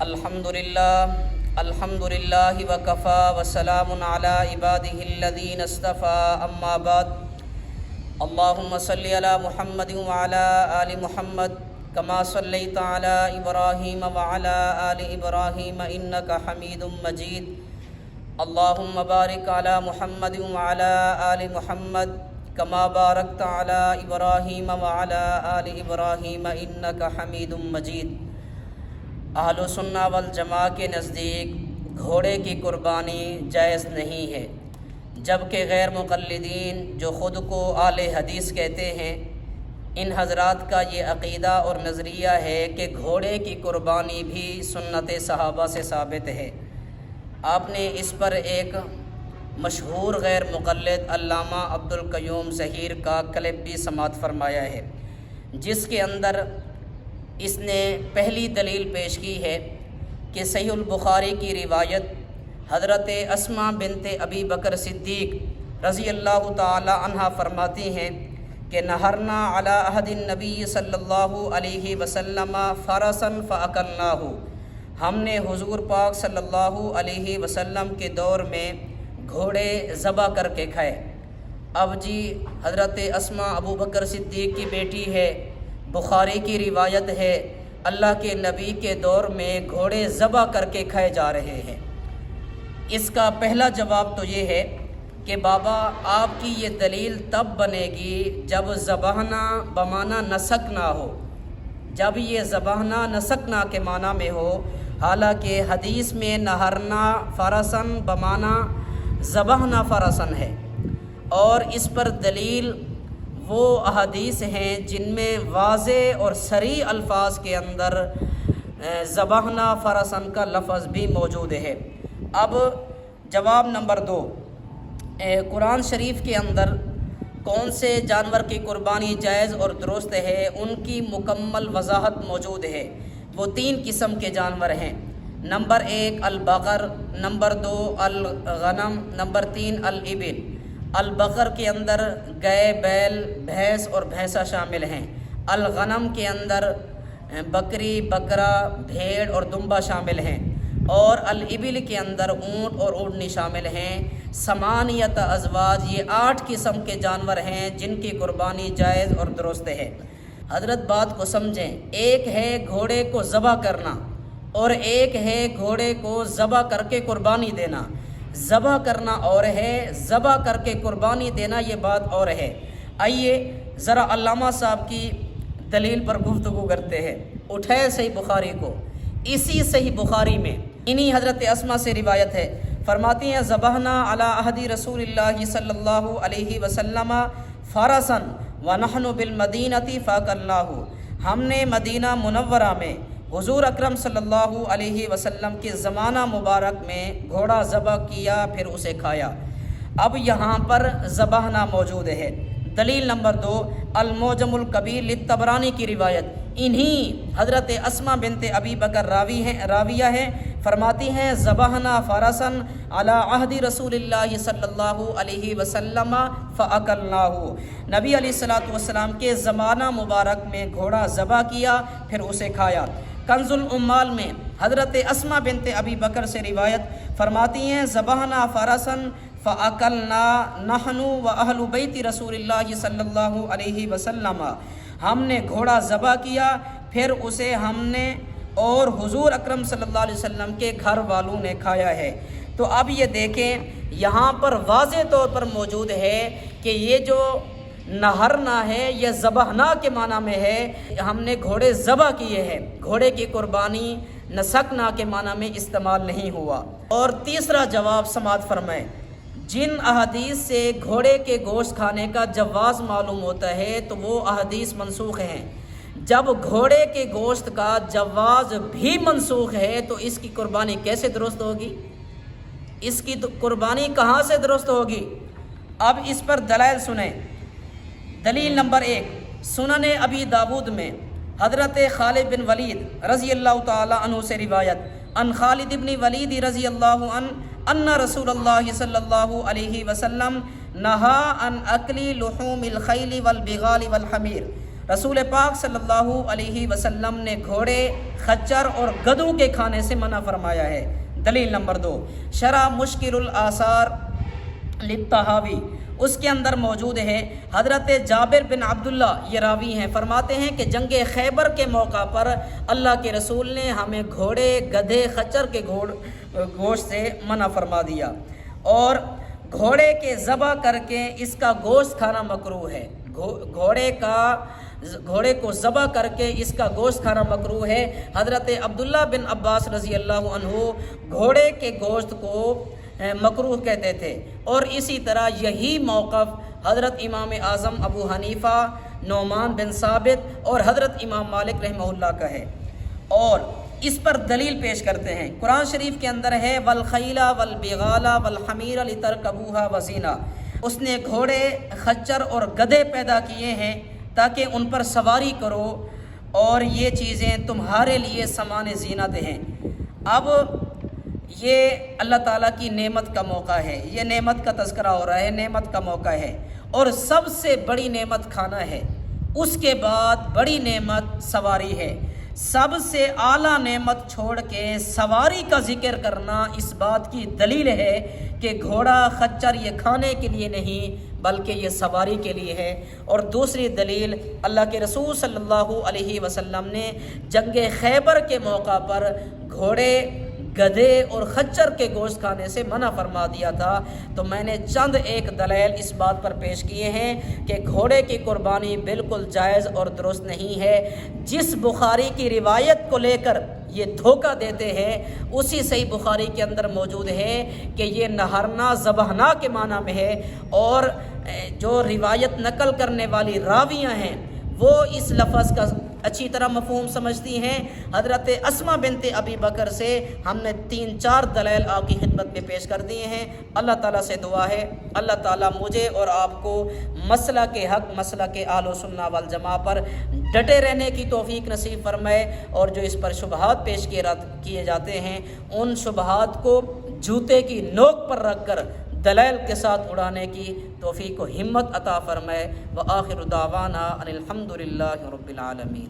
الحمد للہ وکفا وسلام علی عبادہ الذین اصطفى اما بعد اللہم صلی علی محمد وعلی آل محمد کما صلیت علی ابراہیم وعلی آل ابراہیم انک حمید مجید اللہم بارک علی محمد وعلی آل محمد کما بارکت علی ابراہیم وعلی آل ابراہیم انک حمید مجید۔ اہل سنہ والجماع کے نزدیک گھوڑے کی قربانی جائز نہیں ہے، جبکہ غیر مقلدین جو خود کو اہل حدیث کہتے ہیں، ان حضرات کا یہ عقیدہ اور نظریہ ہے کہ گھوڑے کی قربانی بھی سنت صحابہ سے ثابت ہے۔ آپ نے اس پر ایک مشہور غیر مقلد علامہ عبدالقیوم ظہیر کا کلپ بھی سماعت فرمایا ہے، جس کے اندر اس نے پہلی دلیل پیش کی ہے کہ صحیح البخاری کی روایت حضرت اسماء بنت ابی بکر صدیق رضی اللہ تعالی عنہ فرماتی ہیں کہ نہرنا علی عہد النبی صلی اللہ علیہ وسلم فرسا فاکلناہ، ہم نے حضور پاک صلی اللہ علیہ وسلم کے دور میں گھوڑے ذبح کر کے کھائے۔ اب جی حضرت اسماء ابو بکر صدیق کی بیٹی ہے، بخاری کی روایت ہے، اللہ کے نبی کے دور میں گھوڑے ذبح کر کے کھائے جا رہے ہیں۔ اس کا پہلا جواب تو یہ ہے کہ بابا آپ کی یہ دلیل تب بنے گی جب ذبحنا بمعنی نسکنا ہو، جب یہ ذبحنا نسکنا کے معنی میں ہو، حالانکہ حدیث میں نہرنا فرسن بمعنی ذبحنا فرسن ہے، اور اس پر دلیل وہ احادیث ہیں جن میں واضح اور صریح الفاظ کے اندر ذبحنا فرسن کا لفظ بھی موجود ہے۔ اب جواب نمبر 2، قرآن شریف کے اندر کون سے جانور کی قربانی جائز اور درست ہے ان کی مکمل وضاحت موجود ہے۔ وہ 3 قسم کے جانور ہیں، نمبر 1 البقر، نمبر 2 الغنم، نمبر 3 الابل۔ البقر کے اندر گائے، بیل، بھینس اور بھینسا شامل ہیں۔ الغنم کے اندر بکری، بکرا، بھیڑ اور دمبا شامل ہیں، اور الابل کے اندر اونٹ اور اونٹنی شامل ہیں۔ ثمانیت ازواج، یہ 8 قسم کے جانور ہیں جن کی قربانی جائز اور درست ہے۔ حضرت بات کو سمجھیں، ایک ہے گھوڑے کو ذبح کرنا اور ایک ہے گھوڑے کو ذبح کر کے قربانی دینا۔ ذبح کرنا اور ہے، ذبح کر کے قربانی دینا یہ بات اور ہے۔ آئیے ذرا علامہ صاحب کی دلیل پر گفتگو کرتے ہیں۔ اٹھائے صحیح بخاری کو، اسی صحیح بخاری میں انہی حضرت اسماء سے روایت ہے، فرماتی ہیں ذبحنا علی عہد رسول اللہ صلی اللہ علیہ وسلم فرسن ونحن بالمدینۃ فاکلناہ، ہم نے مدینہ منورہ میں حضور اکرم صلی اللہ علیہ وسلم کے زمانہ مبارک میں گھوڑا ذبح کیا، پھر اسے کھایا۔ اب یہاں پر ذبحنا موجود ہے۔ دلیل نمبر 2 المعجم الکبیر للطبرانی کی روایت، انہی حضرت اسماء بنت ابی بکر راویہ ہیں، فرماتی ہیں ذبحنا فرسن علی عہد رسول اللہ صلی اللہ علیہ وسلم فاکلناہ، نبی علیہ الصلوۃ والسلام کے زمانہ مبارک میں گھوڑا ذبح کیا، پھر اسے کھایا۔ کنز العمال میں حضرت اسماء بنت ابی بکر سے روایت، فرماتی ہیں ذبحنا فرسن فاکلنا نحن واہل بیت رسول اللہ صلی اللہ علیہ وسلم، ہم نے گھوڑا ذبح کیا، پھر اسے ہم نے اور حضور اکرم صلی اللہ علیہ وسلم کے گھر والوں نے کھایا ہے۔ تو اب یہ دیکھیں یہاں پر واضح طور پر موجود ہے کہ یہ جو نہرنا ہے یہ ذبحنا کے معنی میں ہے، ہم نے گھوڑے ذبح کیے ہیں، گھوڑے کی قربانی نسکنا کے معنی میں استعمال نہیں ہوا۔ اور تیسرا جواب سماعت فرمائیں، جن احادیث سے گھوڑے کے گوشت کھانے کا جواز معلوم ہوتا ہے تو وہ احادیث منسوخ ہیں۔ جب گھوڑے کے گوشت کا جواز بھی منسوخ ہے تو اس کی قربانی کیسے درست ہوگی؟ اس کی قربانی کہاں سے درست ہوگی؟ اب اس پر دلائل سنیں۔ دلیل نمبر 1 سنن ابی داود میں حضرت خالد بن ولید رضی اللہ تعالی عنہ سے روایت، ان خالد بن ولید رضی اللہ عنہ ان رسول اللہ صلی اللہ علیہ وسلم نہا عن اکل لحوم الخیل والبغال والحمیر، رسول پاک صلی اللہ علیہ وسلم نے گھوڑے، خچر اور گدھوں کے کھانے سے منع فرمایا ہے۔ دلیل نمبر 2، شرح مشکل الآثار للطحاوی، اس کے اندر موجود ہے حضرت جابر بن عبداللہ، یہ راوی ہیں، فرماتے ہیں کہ جنگ خیبر کے موقع پر اللہ کے رسول نے ہمیں گھوڑے، گدھے، خچر کے گوشت سے منع فرما دیا، اور گھوڑے کے ذبح کر کے اس کا گوشت کھانا مکروہ ہے۔ گھوڑے کو ذبح کر کے اس کا گوشت کھانا مکروہ ہے۔ حضرت عبداللہ بن عباس رضی اللہ عنہ گھوڑے کے گوشت کو مکروہ کہتے تھے، اور اسی طرح یہی موقف حضرت امام اعظم ابو حنیفہ، نعمان بن ثابت اور حضرت امام مالک رحمہ اللہ کا ہے، اور اس پر دلیل پیش کرتے ہیں۔ قرآن شریف کے اندر ہے والخیل والبغال والحمیر لترکبوها وزینہ، اس نے گھوڑے، خچر اور گدھے پیدا کیے ہیں تاکہ ان پر سواری کرو، اور یہ چیزیں تمہارے لیے سامان زینت ہیں۔ اب یہ اللہ تعالیٰ کی نعمت کا موقع ہے، یہ نعمت کا تذکرہ ہو رہا ہے، نعمت کا موقع ہے، اور سب سے بڑی نعمت کھانا ہے، اس کے بعد بڑی نعمت سواری ہے۔ سب سے اعلیٰ نعمت چھوڑ کے سواری کا ذکر کرنا اس بات کی دلیل ہے کہ گھوڑا، خچر یہ کھانے کے لیے نہیں بلکہ یہ سواری کے لیے ہے۔ اور دوسری دلیل، اللہ کے رسول صلی اللہ علیہ وسلم نے جنگ خیبر کے موقع پر گھوڑے، گدھے اور خچر کے گوشت کھانے سے منع فرما دیا تھا۔ تو میں نے چند ایک دلائل اس بات پر پیش کیے ہیں کہ گھوڑے کی قربانی بالکل جائز اور درست نہیں ہے۔ جس بخاری کی روایت کو لے کر یہ دھوکہ دیتے ہیں اسی صحیح بخاری کے اندر موجود ہے کہ یہ نہرنا، ذبحنا کے معنی میں ہے، اور جو روایت نقل کرنے والی راویاں ہیں وہ اس لفظ کا اچھی طرح مفہوم سمجھتی ہیں۔ حضرت اسماء بنت ابی بکر سے ہم نے 3-4 دلائل آپ کی خدمت میں پیش کر دیے ہیں۔ اللہ تعالیٰ سے دعا ہے اللہ تعالیٰ مجھے اور آپ کو مسلک حق، مسلک اہل سنہ والجماعہ پر ڈٹے رہنے کی توفیق نصیب فرمائے، اور جو اس پر شبہات پیش کیے جاتے ہیں ان شبہات کو جوتے کی نوک پر رکھ کر دلائل کے ساتھ اڑانے کی توفیق و ہمت عطا فرمائے۔ وآخر دعوانا ان الحمد للہ رب العالمین۔